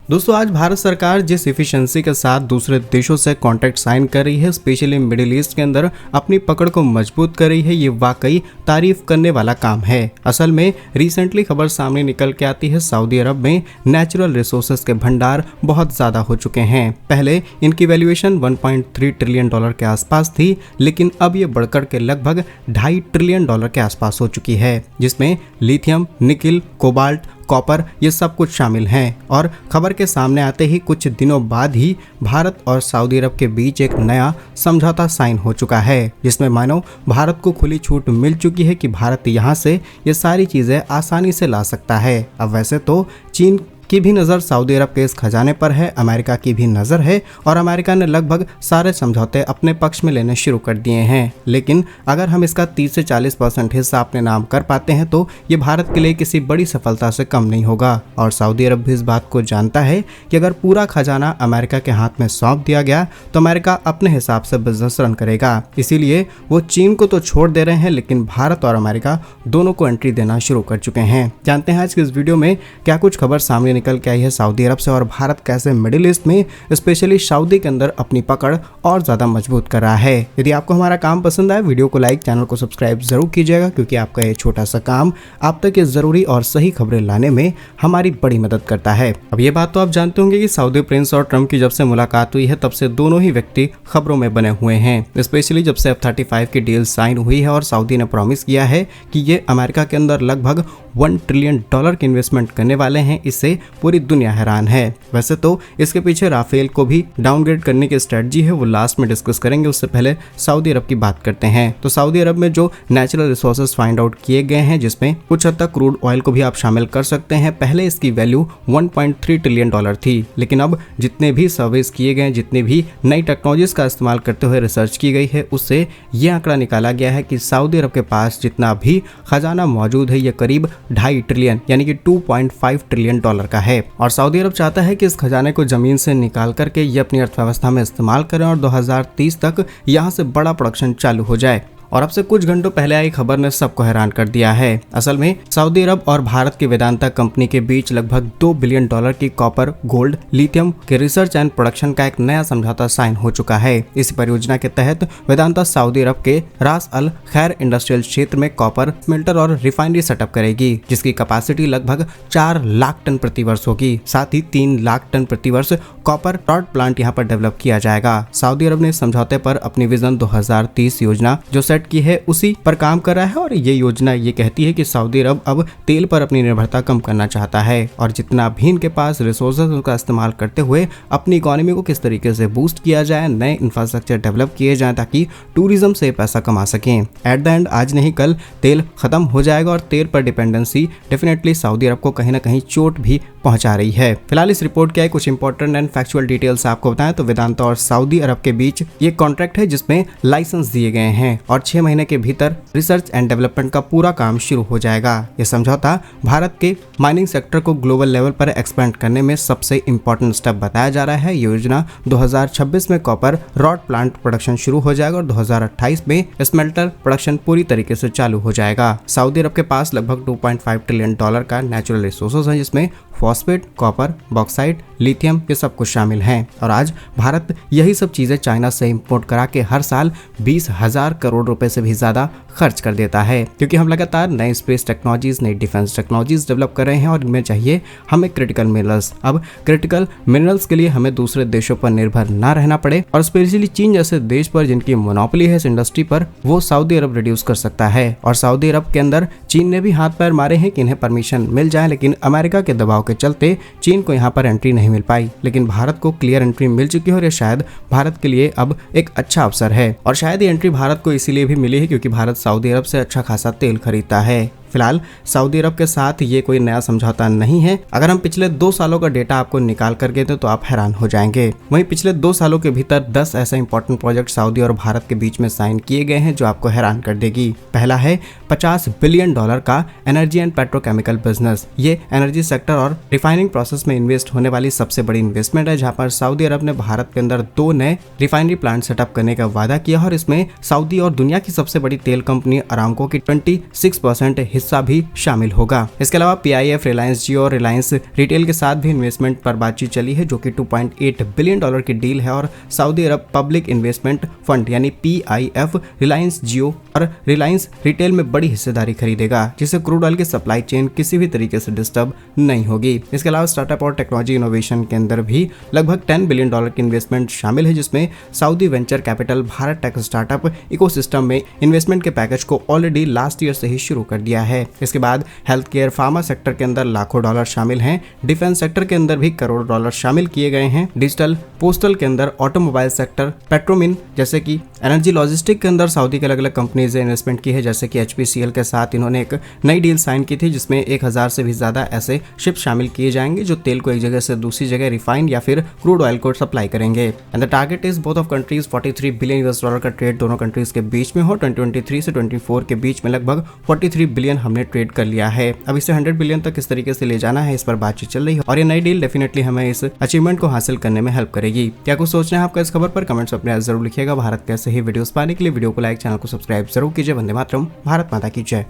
दोस्तों आज भारत सरकार जिस एफिशिएंसी के साथ दूसरे देशों से कॉन्ट्रैक्ट साइन कर रही है, स्पेशली मिडिल ईस्ट के अंदर अपनी पकड़ को मजबूत कर रही है, ये वाकई तारीफ करने वाला काम है। असल में रिसेंटली खबर सामने निकल के आती है, सऊदी अरब में नेचुरल रिसोर्सेज के भंडार बहुत ज्यादा हो चुके हैं। पहले इनकी वैल्यूएशन 1.3 ट्रिलियन डॉलर के आसपास थी, लेकिन अब ये बढ़कर के लगभग 2.5 ट्रिलियन डॉलर के आसपास हो चुकी है, जिसमें लिथियम, निकिल, कोबाल्ट, कॉपर ये सब कुछ शामिल हैं। और खबर के सामने आते ही कुछ दिनों बाद ही भारत और सऊदी अरब के बीच एक नया समझौता साइन हो चुका है, जिसमें मानो भारत को खुली छूट मिल चुकी है कि भारत यहां से ये सारी चीजें आसानी से ला सकता है। अब वैसे तो चीन की भी नज़र सऊदी अरब के इस खजाने पर है, अमेरिका की भी नज़र है और अमेरिका ने लगभग सारे समझौते अपने पक्ष में लेने शुरू कर दिए हैं। लेकिन अगर हम इसका 30 से 40% हिस्सा अपने नाम कर पाते हैं तो ये भारत के लिए किसी बड़ी सफलता से कम नहीं होगा। और सऊदी अरब भी इस बात को जानता है कि अगर पूरा खजाना अमेरिका के हाथ में सौंप दिया गया तो अमेरिका अपने हिसाब से बिजनेस रन करेगा। इसीलिए वो चीन को तो छोड़ दे रहे हैं, लेकिन भारत और अमेरिका दोनों को एंट्री देना शुरू कर चुके हैं। जानते हैं आज की इस वीडियो में क्या कुछ खबर सामने निकल के आई है सऊदी अरब से और भारत कैसे मिडिल ईस्ट में स्पेशली सऊदी के अंदर अपनी पकड़ और ज्यादा मजबूत कर रहा है। यदि आपको हमारा काम पसंद आए, वीडियो को लाइक, चैनल को सब्सक्राइब जरूर कीजिएगा, क्योंकि आपका ये छोटा सा काम आप तक ये जरूरी और सही खबरें लाने में हमारी बड़ी मदद करता है। अब ये बात तो आप जानते होंगे कि सऊदी प्रिंस और ट्रंप की जब से मुलाकात हुई है तब से दोनों ही व्यक्ति खबरों में बने हुए हैं, स्पेशली जब से F-35 की डील साइन हुई है और सऊदी ने प्रॉमिस किया है कि ये अमेरिका के अंदर लगभग 1 ट्रिलियन डॉलर की इन्वेस्टमेंट करने वाले हैं। इससे पूरी दुनिया हैरान है। वैसे तो इसके पीछे राफेल को भी डाउनग्रेड करने की स्ट्रेटजी है, वो लास्ट में डिस्कस करेंगे। उससे पहले सऊदी अरब की बात करते हैं। तो सऊदी अरब में जो नेचुरल रिसोर्सेज फाइंड आउट किए गए हैं, जिसमें कुछ हद तक क्रूड ऑयल को भी आप शामिल कर सकते हैं। पहले इसकी वैल्यू 1.3 ट्रिलियन डॉलर थी, लेकिन अब जितने भी सर्विस किए गए, जितनी भी नई टेक्नोलॉजीज का इस्तेमाल करते हुए रिसर्च की गई है, उससे ये आंकड़ा निकाला गया है कि सऊदी अरब के पास जितना भी खजाना मौजूद है, ये करीब 2.5 ट्रिलियन यानी कि 2.5 ट्रिलियन डॉलर का है। और सऊदी अरब चाहता है कि इस खजाने को जमीन से निकाल करके ये अपनी अर्थव्यवस्था में इस्तेमाल करें और 2030 तक यहाँ से बड़ा प्रोडक्शन चालू हो जाए। और अब से कुछ घंटों पहले आई खबर ने सबको हैरान कर दिया है। असल में सऊदी अरब और भारत की वेदांता कंपनी के बीच लगभग 2 बिलियन डॉलर की कॉपर, गोल्ड, लिथियम के रिसर्च एंड प्रोडक्शन का एक नया समझौता साइन हो चुका है। इस परियोजना के तहत वेदांता सऊदी अरब के रास अल खैर इंडस्ट्रियल क्षेत्र में कॉपर स्मेल्टर और रिफाइनरी सेटअप करेगी, जिसकी कैपेसिटी लगभग 4 लाख टन प्रति वर्ष होगी। साथ ही 3 लाख टन प्रति वर्ष कॉपर रॉड प्लांट यहाँ पर डेवलप किया जाएगा। सऊदी अरब ने समझौते पर अपनी विजन 2030 योजना जो सेट की है उसी पर काम कर रहा है और ये योजना ये कहती है कि सऊदी अरब अब तेल पर अपनी निर्भरता कम करना चाहता है और जितना भी इनके पास रिसोर्सेज उसका इस्तेमाल करते हुए अपनी इकोनॉमी को किस तरीके से बूस्ट किया जाए, नए इंफ्रास्ट्रक्चर डेवलप किए जाए ताकि टूरिज्म से पैसा कमा सकें। एट द एंड आज नहीं कल तेल खत्म हो जाएगा और तेल पर डिपेंडेंसी डेफिनेटली सऊदी अरब को कहीं ना कहीं चोट भी पहुंचा रही है। फिलहाल इस रिपोर्ट के कुछ इंपॉर्टेंट एंड फैक्चुअल डिटेल्स आपको बताएं तो वेदांता और सऊदी अरब के बीच ये कॉन्ट्रैक्ट है जिसमें लाइसेंस दिए गए हैं और 6 महीने के भीतर रिसर्च एंड डेवलपमेंट का पूरा काम शुरू हो जाएगा। यह समझौता भारत के माइनिंग सेक्टर को ग्लोबल लेवल पर एक्सपेंड करने में सबसे इंपॉर्टेंट स्टेप बताया जा रहा है। योजना 2026 में कॉपर रॉड प्लांट प्रोडक्शन शुरू हो जाएगा और 2028 में स्मेल्टर प्रोडक्शन पूरी तरीके से चालू हो जाएगा। सऊदी अरब के पास लगभग 2.5 ट्रिलियन डॉलर का नेचुरल रिसोर्सेज है, जिसमें फॉस्फेट, कॉपर, बॉक्साइट, लिथियम ये सब कुछ शामिल हैं। और आज भारत यही सब चीजें चाइना से इंपोर्ट करा के हर साल 20,000 करोड़ रुपए से भी ज्यादा खर्च कर देता है, क्योंकि हम लगातार नई स्पेस टेक्नोलॉजीज, नई डिफेंस टेक्नोलॉजीज डेवलप कर रहे हैं और इनमें चाहिए हमें क्रिटिकल मिनरल्स। अब क्रिटिकल मिनरल्स के लिए हमें दूसरे देशों पर निर्भर ना रहना पड़े और स्पेशली चीन जैसे देश पर जिनकी मोनोपोली है इस इंडस्ट्री पर, वो सऊदी अरब रिड्यूस कर सकता है। और सऊदी अरब के अंदर चीन ने भी हाथ पैर मारे हैं कि इन्हें परमिशन मिल जाए, लेकिन अमेरिका के दबाव के चलते चीन को यहाँ पर एंट्री नहीं मिल पाई। लेकिन भारत को क्लियर एंट्री मिल चुकी है और ये शायद भारत के लिए अब एक अच्छा अवसर है। और शायद ये एंट्री भारत को इसीलिए भी मिली है क्योंकि भारत सऊदी अरब से अच्छा खासा तेल खरीदता है। फिलहाल सऊदी अरब के साथ ये कोई नया समझौता नहीं है। अगर हम पिछले 2 सालों का डेटा आपको निकाल करके दें तो आप हैरान हो जाएंगे। वहीं पिछले 2 सालों के भीतर 10 ऐसे इंपॉर्टेंट प्रोजेक्ट सऊदी और भारत के बीच में साइन किए गए हैं जो आपको हैरान कर देगी। पहला है 50 बिलियन डॉलर का एनर्जी एंड पेट्रोकेमिकल बिजनेस। ये एनर्जी सेक्टर और रिफाइनिंग प्रोसेस में इन्वेस्ट होने वाली सबसे बड़ी इन्वेस्टमेंट है, जहां पर सऊदी अरब ने भारत के अंदर 2 नए रिफाइनरी प्लांट सेटअप करने का वादा किया और इसमें सऊदी और दुनिया की सबसे बड़ी तेल कंपनी अरामको की 26% हिस्सा भी शामिल होगा। इसके अलावा PIF, रिलायंस जियो और रिलायंस रिटेल के साथ भी इन्वेस्टमेंट पर बातचीत चली है, जो कि $2.8 बिलियन की डील है। और सऊदी अरब पब्लिक इन्वेस्टमेंट फंड यानी PIF रिलायंस जियो और रिलायंस रिटेल में बड़ी हिस्सेदारी खरीदेगा, जिससे क्रूड ऑयल की सप्लाई चेन किसी भी तरीके से डिस्टर्ब नहीं होगी। इसके अलावा स्टार्टअप और टेक्नोलॉजी इनोवेशन के अंदर भी लगभग $10 बिलियन की इन्वेस्टमेंट शामिल है, जिसमें Saudi venture capital Bharat tech startup ecosystem में इन्वेस्टमेंट के पैकेज को ऑलरेडी लास्ट ईयर से ही शुरू कर दिया है। इसके बाद हेल्थ केयर, फार्मा सेक्टर के अंदर लाखों डॉलर शामिल हैं। डिफेंस सेक्टर के अंदर भी करोड़ डॉलर शामिल किए गए हैं। डिजिटल पोस्टल के अंदर, ऑटोमोबाइल सेक्टर, पेट्रोमिन जैसे कि एनर्जी लॉजिस्टिक के अंदर सऊदी के अलग अलग कंपनीज ने इन्वेस्टमेंट की है, जैसे कि HPCL के साथ इन्होंने एक नई डील साइन की थी, जिसमें 1000 से भी ज्यादा ऐसे शिप शामिल किए जाएंगे जो तेल को एक जगह से दूसरी जगह रिफाइन या फिर क्रूड ऑयल को सप्लाई करेंगे। And the target is both of countries $43 billion का ट्रेड दोनों कंट्रीज के बीच में हो। 2023 से 24 के बीच में लगभग 43 बिलियन हमने ट्रेड कर लिया है। अब इसे 100 बिलियन तक किस तरीके से ले जाना है, इस पर बातचीत चल रही है और ये नई डील डेफिनेटली हमें इस अचीवमेंट को हासिल करने में हेल्प करेगी। क्या कुछ सोचना है आपका इस खबर पर? कमेंट्स में अपने राय जरूर लिखिएगा। भारत कैसे ही वीडियोस पाने के लिए वीडियो को लाइक, चैनल को सब्सक्राइब जरूर कीजिए। वंदे मातरम, भारत माता की जय।